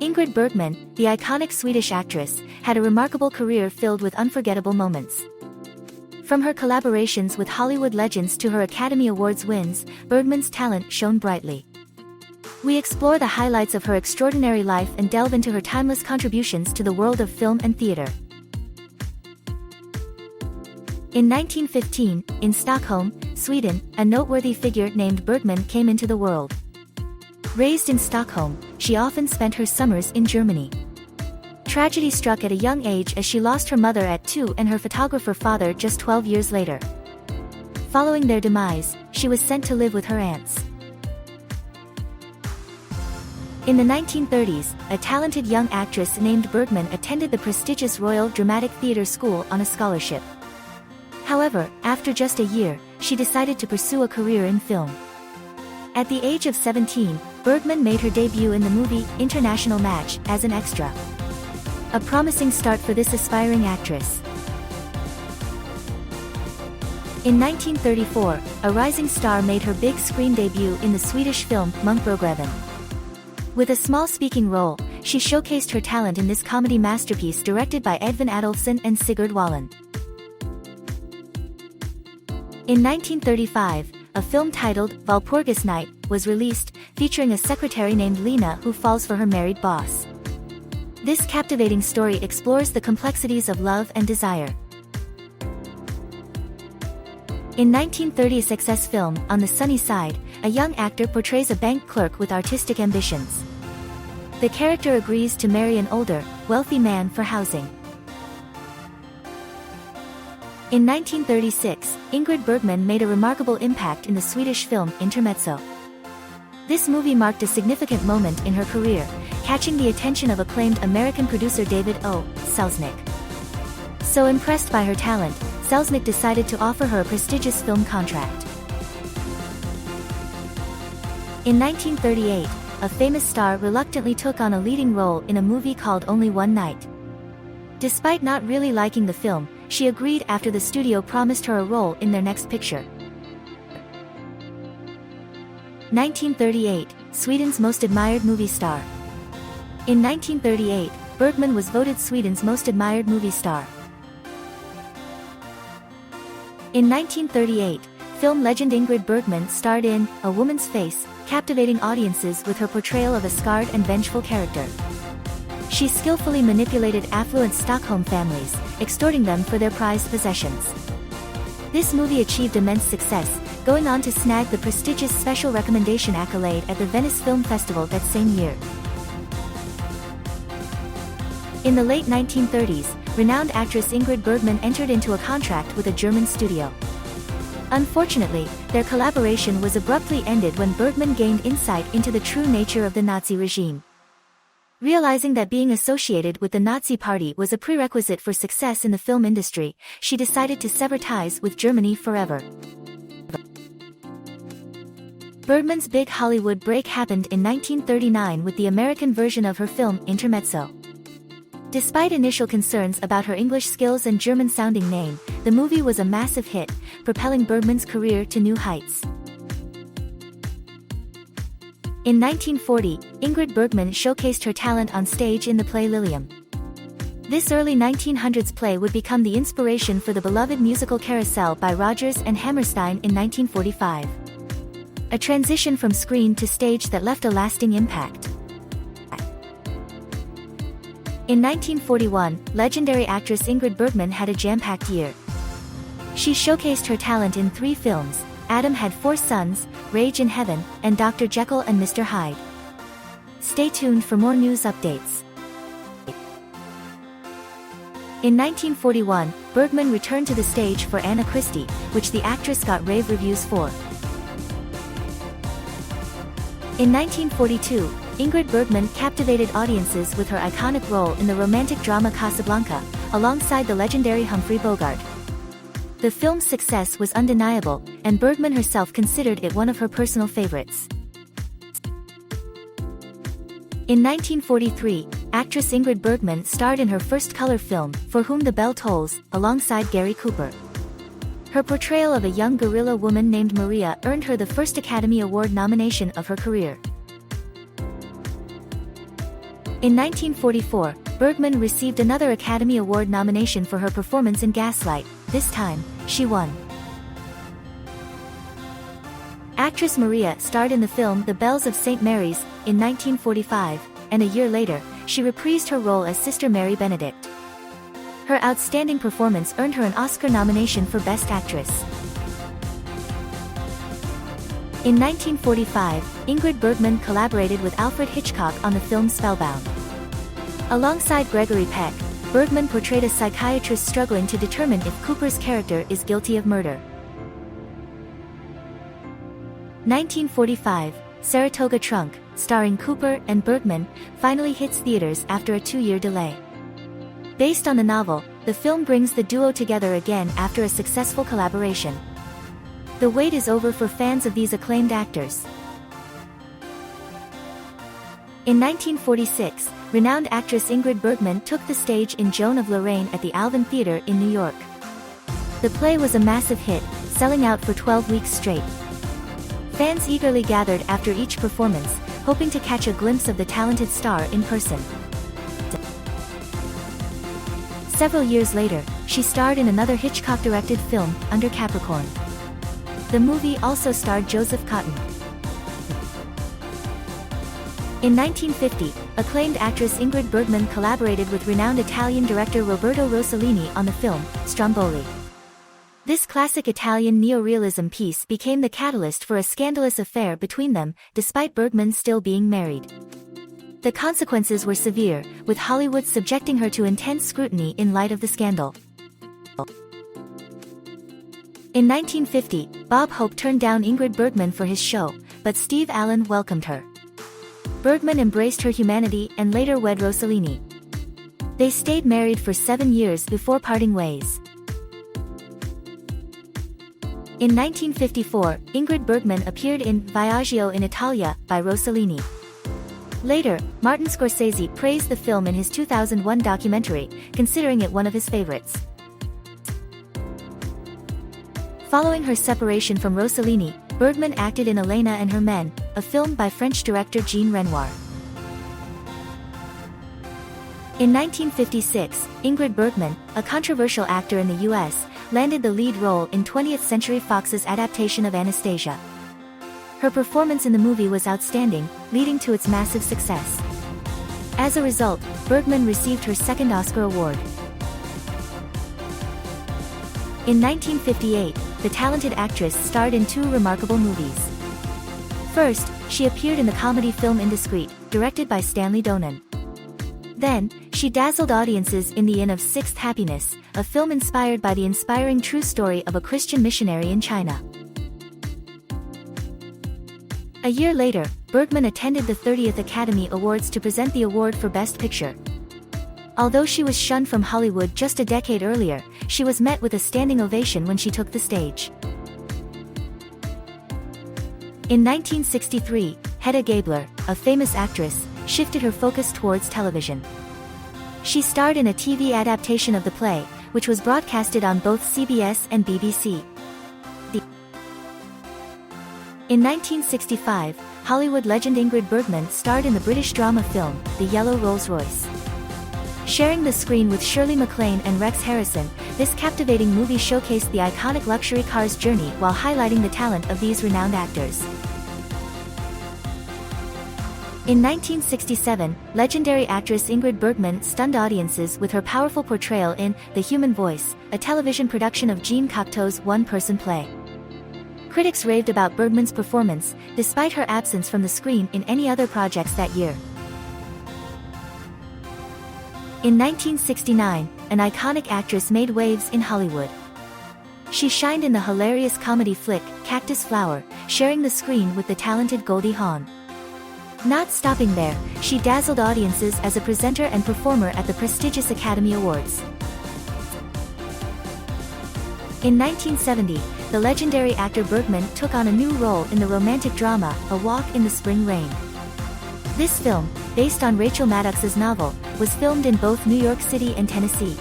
Ingrid Bergman, the iconic Swedish actress, had a remarkable career filled with unforgettable moments. From her collaborations with Hollywood legends to her Academy Awards wins, Bergman's talent shone brightly. We explore the highlights of her extraordinary life and delve into her timeless contributions to the world of film and theater. In 1915, in Stockholm, Sweden, a noteworthy figure named Bergman came into the world. Raised in Stockholm, she often spent her summers in Germany. Tragedy struck at a young age as she lost her mother at 2 and her photographer father just 12 years later. Following their demise, she was sent to live with her aunts. In the 1930s, a talented young actress named Bergman attended the prestigious Royal Dramatic Theatre School on a scholarship. However, after just a year, she decided to pursue a career in film. At the age of 17, Bergman made her debut in the movie International Match as an extra. A promising start for this aspiring actress. In 1934, a rising star made her big screen debut in the Swedish film Munkbrogreven. With a small speaking role, she showcased her talent in this comedy masterpiece directed by Edvin Adolfsson and Sigurd Wallin. In 1935, a film titled Valpurgis Night was released, featuring a secretary named Lena who falls for her married boss. This captivating story explores the complexities of love and desire. In 1930's success film On the Sunny Side, a young actor portrays a bank clerk with artistic ambitions. The character agrees to marry an older, wealthy man for housing. In 1936, Ingrid Bergman made a remarkable impact in the Swedish film Intermezzo. This movie marked a significant moment in her career, catching the attention of acclaimed American producer David O. Selznick. So impressed by her talent, Selznick decided to offer her a prestigious film contract. In 1938, a famous star reluctantly took on a leading role in a movie called Only One Night. Despite not really liking the film, she agreed after the studio promised her a role in their next picture. 1938, Sweden's most admired movie star. In 1938, Bergman was voted Sweden's most admired movie star. In 1938, film legend Ingrid Bergman starred in A Woman's Face, captivating audiences with her portrayal of a scarred and vengeful character. She skillfully manipulated affluent Stockholm families, extorting them for their prized possessions. This movie achieved immense success, going on to snag the prestigious Special Recommendation accolade at the Venice Film Festival that same year. In the late 1930s, renowned actress Ingrid Bergman entered into a contract with a German studio. Unfortunately, their collaboration was abruptly ended when Bergman gained insight into the true nature of the Nazi regime. Realizing that being associated with the Nazi Party was a prerequisite for success in the film industry, she decided to sever ties with Germany forever. Bergman's big Hollywood break happened in 1939 with the American version of her film Intermezzo. Despite initial concerns about her English skills and German-sounding name, the movie was a massive hit, propelling Bergman's career to new heights. In 1940, Ingrid Bergman showcased her talent on stage in the play Lilium. This early 1900s play would become the inspiration for the beloved musical Carousel by Rodgers and Hammerstein in 1945. A transition from screen to stage that left a lasting impact. In 1941, legendary actress Ingrid Bergman had a jam-packed year. She showcased her talent in 3 films, Adam Had 4 Sons, Rage in Heaven, and Dr. Jekyll and Mr. Hyde. Stay tuned for more news updates. In 1941, Bergman returned to the stage for Anna Christie, which the actress got rave reviews for. In 1942, Ingrid Bergman captivated audiences with her iconic role in the romantic drama Casablanca, alongside the legendary Humphrey Bogart. The film's success was undeniable, and Bergman herself considered it one of her personal favorites. In 1943, actress Ingrid Bergman starred in her first color film, For Whom the Bell Tolls, alongside Gary Cooper. Her portrayal of a young guerrilla woman named Maria earned her the first Academy Award nomination of her career. In 1944, Bergman received another Academy Award nomination for her performance in Gaslight. This time, she won. Actress Maria starred in the film The Bells of St. Mary's in 1945, and a year later, she reprised her role as Sister Mary Benedict. Her outstanding performance earned her an Oscar nomination for Best Actress. In 1945, Ingrid Bergman collaborated with Alfred Hitchcock on the film Spellbound. Alongside Gregory Peck, Bergman portrayed a psychiatrist struggling to determine if Cooper's character is guilty of murder. 1945, Saratoga Trunk, starring Cooper and Bergman, finally hits theaters after a 2-year delay. Based on the novel, the film brings the duo together again after a successful collaboration. The wait is over for fans of these acclaimed actors. In 1946, renowned actress Ingrid Bergman took the stage in Joan of Lorraine at the Alvin Theatre in New York. The play was a massive hit, selling out for 12 weeks straight. Fans eagerly gathered after each performance, hoping to catch a glimpse of the talented star in person. Several years later, she starred in another Hitchcock-directed film, Under Capricorn. The movie also starred Joseph Cotten. In 1950, acclaimed actress Ingrid Bergman collaborated with renowned Italian director Roberto Rossellini on the film, Stromboli. This classic Italian neo-realism piece became the catalyst for a scandalous affair between them, despite Bergman still being married. The consequences were severe, with Hollywood subjecting her to intense scrutiny in light of the scandal. In 1950, Bob Hope turned down Ingrid Bergman for his show, but Steve Allen welcomed her. Bergman embraced her humanity and later wed Rossellini. They stayed married for 7 years before parting ways. In 1954, Ingrid Bergman appeared in Viaggio in Italia by Rossellini. Later, Martin Scorsese praised the film in his 2001 documentary, considering it one of his favorites. Following her separation from Rossellini, Bergman acted in Elena and Her Men, a film by French director Jean Renoir. In 1956, Ingrid Bergman, a controversial actor in the US, landed the lead role in 20th Century Fox's adaptation of Anastasia. Her performance in the movie was outstanding, leading to its massive success. As a result, Bergman received her second Oscar award. In 1958, the talented actress starred in 2 remarkable movies. First, she appeared in the comedy film Indiscreet, directed by Stanley Donen. Then, she dazzled audiences in The Inn of Sixth Happiness, a film inspired by the inspiring true story of a Christian missionary in China. A year later, Bergman attended the 30th Academy Awards to present the award for Best Picture. Although she was shunned from Hollywood just a decade earlier, she was met with a standing ovation when she took the stage. In 1963, Hedda Gabler, a famous actress, shifted her focus towards television. She starred in a TV adaptation of the play, which was broadcasted on both CBS and BBC. In 1965, Hollywood legend Ingrid Bergman starred in the British drama film, The Yellow Rolls-Royce. Sharing the screen with Shirley MacLaine and Rex Harrison, this captivating movie showcased the iconic luxury car's journey while highlighting the talent of these renowned actors. In 1967, legendary actress Ingrid Bergman stunned audiences with her powerful portrayal in The Human Voice, a television production of Jean Cocteau's one-person play. Critics raved about Bergman's performance, despite her absence from the screen in any other projects that year. In 1969, an iconic actress made waves in Hollywood. She shined in the hilarious comedy flick, Cactus Flower, sharing the screen with the talented Goldie Hawn. Not stopping there, she dazzled audiences as a presenter and performer at the prestigious Academy Awards. In 1970, the legendary actor Bergman took on a new role in the romantic drama, A Walk in the Spring Rain. This film, based on Rachel Maddox's novel, was filmed in both New York City and Tennessee.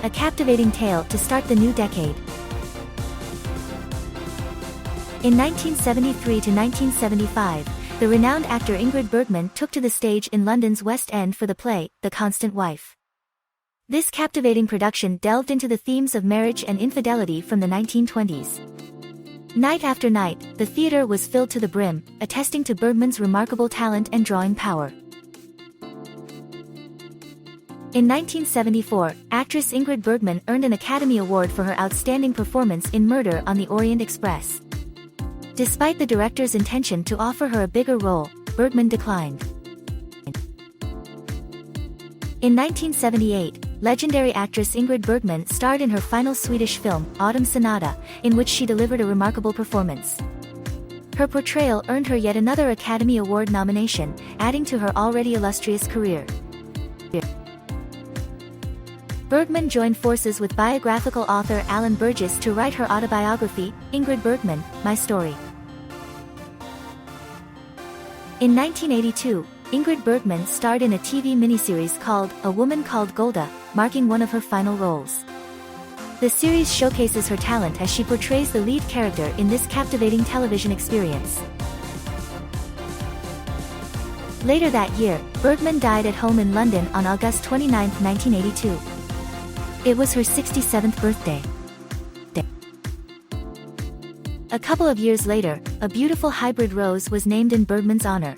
A captivating tale to start the new decade. In 1973 to 1975, the renowned actor Ingrid Bergman took to the stage in London's West End for the play, The Constant Wife. This captivating production delved into the themes of marriage and infidelity from the 1920s. Night after night, the theater was filled to the brim, attesting to Bergman's remarkable talent and drawing power. In 1974, actress Ingrid Bergman earned an Academy Award for her outstanding performance in Murder on the Orient Express. Despite the director's intention to offer her a bigger role, Bergman declined. In 1978, legendary actress Ingrid Bergman starred in her final Swedish film, Autumn Sonata, in which she delivered a remarkable performance. Her portrayal earned her yet another Academy Award nomination, adding to her already illustrious career. Bergman joined forces with biographical author Alan Burgess to write her autobiography, Ingrid Bergman, My Story. In 1982, Ingrid Bergman starred in a TV miniseries called A Woman Called Golda, marking one of her final roles. The series showcases her talent as she portrays the lead character in this captivating television experience. Later that year, Bergman died at home in London on August 29, 1982. It was her 67th birthday. A couple of years later, a beautiful hybrid rose was named in Bergman's honor.